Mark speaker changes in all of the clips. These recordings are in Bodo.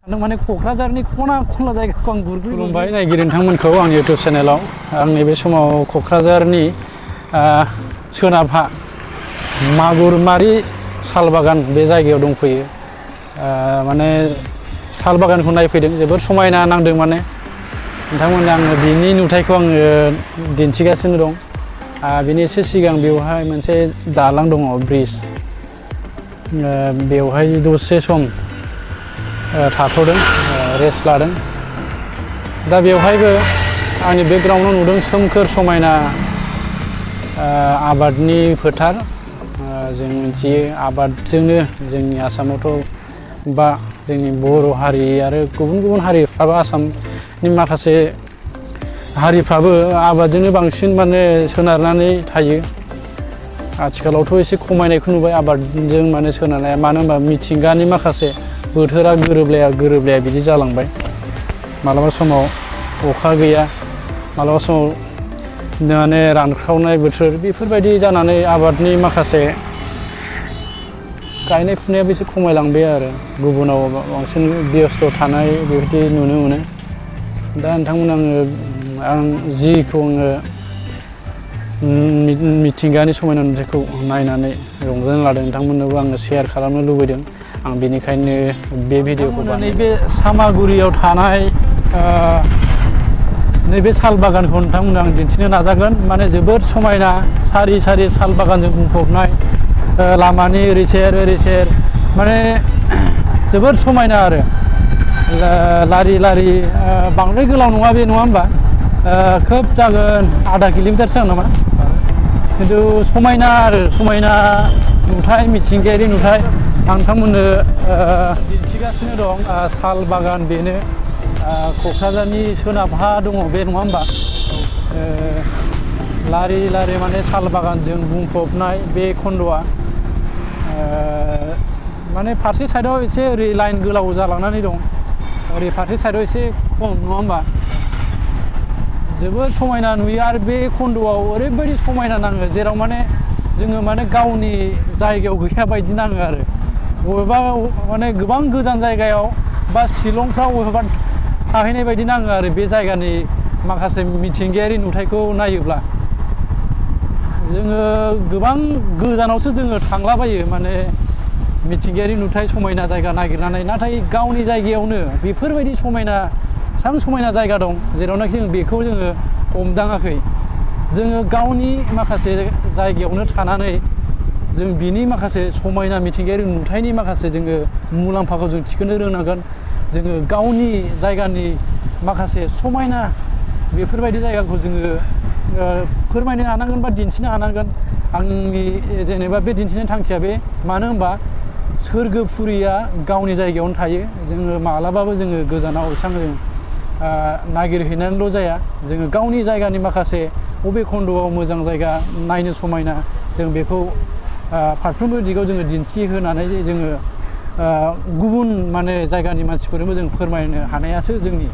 Speaker 1: नों माने क'क्राझारनि खना खनला जायगाखौ आं
Speaker 2: खुलुमबाय नायगिरि नोंथांमोनखौ आंनि इउटुब चेनेलाव आं नैबे समाव क'क्राझारनि सोनाबहा मागुरमारि साल बागान बे जायगायाव दंफैयो। माने साल बागानखौ नायफैदों, जोबोर समायना नांदों। माने नोंथांमोननो आङो बिनि नुथायखौ आङो दिन्थिगासिनो दं। बिनि एसे सिगां बेवहाय मोनसे दालां दङ, ब्रिज। बेवहाय दसे सम थाथ'दों, रेस्ट लादों। दा बेवहायबो आंनि बेकग्राउन्डआव नुदों सोमखोर समायना आबादनि फोथार। जों मिथियो आबादजोंनो जोंनि आसामावथ' बा जोंनि बर' हारि आरो गुबुन गुबुन हारिफ्राबो, आसामनि माखासे हारिफ्राबो आबादजोंनो बांसिन माने सोनारनानै थायो। आथिखालावथ' एसे खमायनायखौ नुबाय आबादजों माने सोनारनाया, मानो होनबा मिथिंगानि माखासे बोथोरा गोरोबलाया बिदि जालांबाय। मालाबा समाव अखा गैया, मालाबा समाव माने रानख्रावनाय बोथोर, बेफोरबायदि जानानै आबादनि माखासे गायनाय फुनायाबो एसे खमायलांबाय आरो गुबुनाव बांसिन बेस्थ' थानाय बेबायदि नुनो मोनो। दा नोंथांमोन आं जिखौ मिथिंगानि समायना नुथायखौ नायनानै रंजानो लादों, नोंथांमोननोबो आङो शेयार खालामनो लुबैदों। आं बेनिखायनो बे भिडिअखौ नैबे सामागुरियाव थानाय नैबे साल बागानखौ नोंथांमोननो आं दिन्थिनो नाजागोन। माने जोबोद समायना, सारि सारि साल बागानजों बुंफबनाय, लामानि ओरै सेर माने जोबोद समायना आरो लारि लारि। बांद्राय गोलाव नङा बे, नङा होमबा? खोब जागोन आधा किल'मिटारसो जागोन नामा। खिन्थु समायना आरो समायना नुथाय, मिथिंगायारि नुथाय आं नोंथांमोननो दिन्थिगासिनो दं। साल बागान बेनो क'क्राझारनि सोनाबहा दङ बे, नङा होमबा? लारि लारि माने साल बागानजों बुंफबनाय बे खन्द'आ। माने फारसे साइडआव एसे ओरै लाइन गोलाव जालांनानै दं, ओरै फारसे साइडआव एसे खम, नङा होमबा? जोबोद समायना नुयो आरो बे खन्द'आव ओरैबायदि समायना नाङो, जेराव माने जोङो माने गावनि जायगायाव गैया बायदि नाङो आरो बबेबा माने गोबां गोजान जायगायाव बा शिलंफ्राव बबेबा थाहैनाय बायदि नाङो आरो बे जायगानि माखासे मिथिंगायारि नुथायखौ नायोब्ला। जोङो गोबां गोजानावसो जोङो थांलाबायो माने मिथिंगायारि नुथाय समायना जायगा नागिरनानै, नाथाय गावनि जायगायावनो बेफोरबायदि एसेबां समायना जायगा दं, जेरावनाखि जों बेखौ जोङो हमदाङाखै। जोङो गावनि माखासे जायगायावनो थानानै जों बिनि माखासे समायना मिथिंगायारि नुथायनि माखासे जोङो मुलाम्फाखौ जों थिखोनो रोंनांगोन। जोङो गावनि जायगानि माखासे समायना बेफोरबायदि जायगाखौ जोङो फोरमायनो हानांगोन बा दिन्थिनो हानांगोन। आंनि जेनेबा बे दिन्थिनाय थांखिया बे, मानो होनबा सोरगोफुरिया गावनि जायगायावनो थायो। जोङो मालाबाबो जोङो गोजानाव जों नागिरहैनानैल' जाया, जोङो गावनि जायगानि माखासे बबे खन्द'आव मोजां जायगा नायनो समायना, जों बेखौ फारफ्रोमबो दिगाव जोङो दिन्थिहोनानै जोङो गुबुन माने जायगानि मानसिफोरनोबो जों फोरमायनो हानायासो जोंनि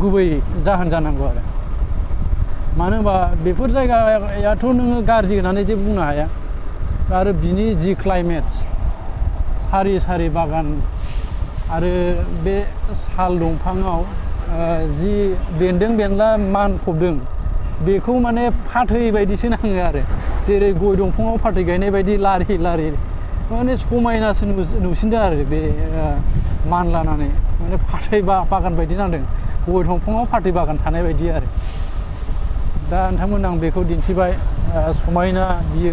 Speaker 2: गुबै जाहोन जानांगौ आरो। मानो होनबा बेफोर जायगायाथ' नोङो गाज्रि होननानै जे बुंनो हाया। आरो बिनि जि क्लाइमेट, सारि सारि बागान आरो बे साल दंफाङाव जि बेन्दों बेनला मानफबदों, बेखौ माने फाथै बायदिसो नाङो आरो, जेरै गय दंफाङाव फाथै गायनाय बायदि लारि लारि माने समायनासो नुसिनदों आरो बे मानलानानै, माने फाथै बागान बायदि नांदों, गय दंफाङाव फाथै बागान थानाय बायदि आरो। दा नोंथांमोन आं बेखौ दिन्थिबाय, समायना बियो।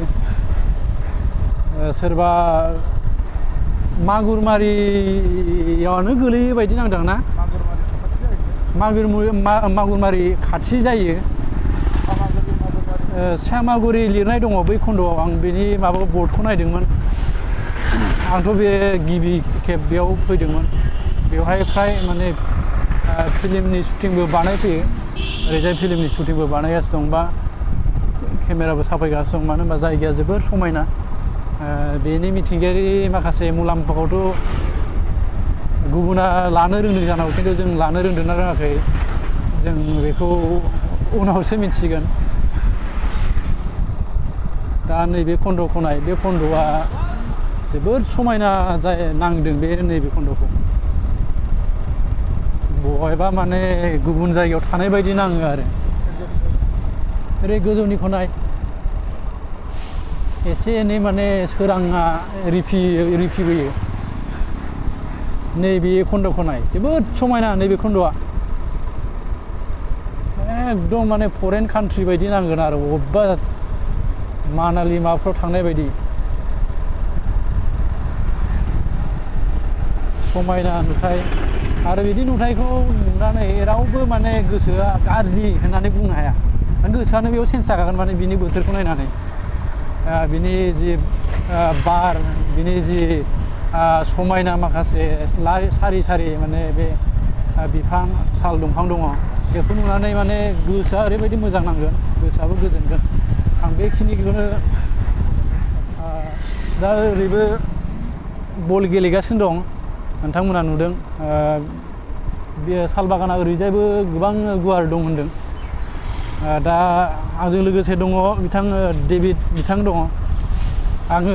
Speaker 2: सोरबा मागुरमारियावनो गोलैयो बायदि नांदों ना? मागुरमारि खाथि जायो। सामागुरि लिरनाय दङ बै खन्द'आव। आं बेनि माबाखौ बर्डखौ नायदोंमोन। आंथ' बे गिबि खेब बेयाव फैदोंमोन। बेवहाय फ्राय माने फिल्मनि शुटिंबो बानायफैयो, ओरैजाय फिल्मनि शुटिंबो बानायगासिनो दं बा केमेराबो साफायगासिनो दं। मानो होनबा जायगाया जोबोर समायना। बेनि मिथिंगायारि माखासे मुलाम्फाखौथ' गुबुना लानो रोंदों जानांगौ, खिन्थु जों लानो रोंदोंना रोङाखै जों बेखौ उनावसो मिथिगोन। दा नैबे खन्द'खौ नाय, बे खन्द'आ जोबोद समायना नांदों बे नैबे खन्द'खौ। बहायबा माने गुबुन जायगायाव थानाय बायदि नाङो आरो ओरै गोजौनिखौ नाय एसे एनै माने सोराङा रिफिबोयो नैबे खन्द'खौ नाय जोबोद समायना नैबे खन्द'आ एकदम माने फरेन कान्ट्रि बायदि नांगोन आरो अबेबा मानालि माबाफ्राव थांनाय बायदि समायना नुथाय आरो बिदि नुथायखौ नुनानै रावबो माने गोसोआ गाज्रि होननानै बुंनो हाया गोसोआनो बेयाव चेन्ज जाखागोन माने बिनि बोथोरखौ नायनानै बिनि जि बार बिनि जि समायना माखासे सारि सारि माने बे बिफां साल दंफां दङ बेखौ नुनानै माने गोसोआ ओरैबायदि मोजां नांगोन गोसोआबो गोजोनगोन आं बेखिनिखौनो दा ओरैबो बल गेलेगासिनो दं नोंथांमोना नुदों बे साल बागाना ओरैजायबो गोबां गुवार दं होनदों दा आंजों लोगोसे दङ बिथां डेभिड बिथां दङ आङो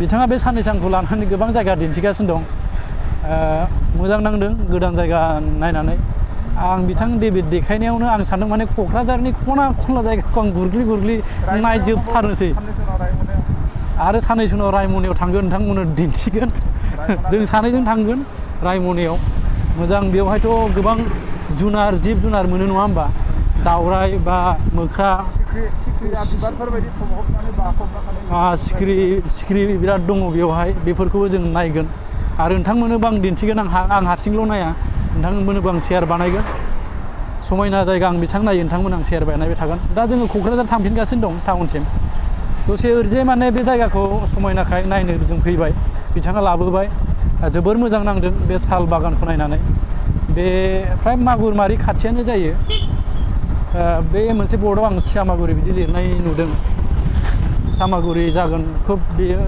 Speaker 2: बिथाङा बे साननैसो आंखौ लानानै गोबां जायगा दिन्थिगासिनो दं मोजां नांदों गोदान जायगा नायनानै आं बिथां डेभिड देखायनायावनो आं सानदों माने क'क्राझारनि खना खनला जायगाखौ आं गुरग्लि नायजोबथारनोसै आरो साननैसो उनाव रायमनायाव थांगोन नोंथांमोननो दिन्थिगोन जों सानैजों थांगोन रायमनायाव मोजां बेवहायथ' गोबां जुनार जिब जुनार मोनो नङा होमबा दावराइ बा मोख्रा सिखिरि बिराद दङ बेवहाय बेफोरखौबो जों नायगोन आरो नोंथांमोननोबो आं दिन्थिगोन आं हारसिंल' नाया नोंथांमोननोबो आं शेयार बानायगोन समायना जायगा आं बेसेबां नायो नोंथांमोन आं शेयार बानायबाय थागोन दा जोङो क'क्राझार थांफिनगासिनो दं टाउनसिम दसे ओरैजाय माने बे जायगाखौ समायनाखाय नायनो जों फैबाय बिथाङा लाबोबाय जोबोर मोजां नांदों बे साल बागानखौ नायनानै बे फ्राय मागुरमारि खाथियानो जायो बे मोनसे बर्डआव आं सियामागुरि बिदि लिरनाय नुदों सामागुरि जागोन खोब बेयो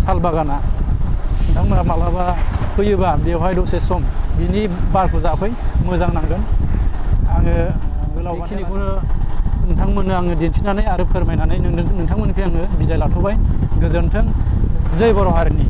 Speaker 2: साल बागाना नोंथांमोना मालाबा फैयोबा बेवहाय दसे सम बिनि बारखौ जाफै मोजां नांगोन आङो बेखिनिखौनो नोंथांमोननो आङो दिन्थिनानै आरो फोरमायनानै नोंथांमोननिफ्राय आङो बिदाय लाथ'बाय गोजोन्थों जय बर' हारिनि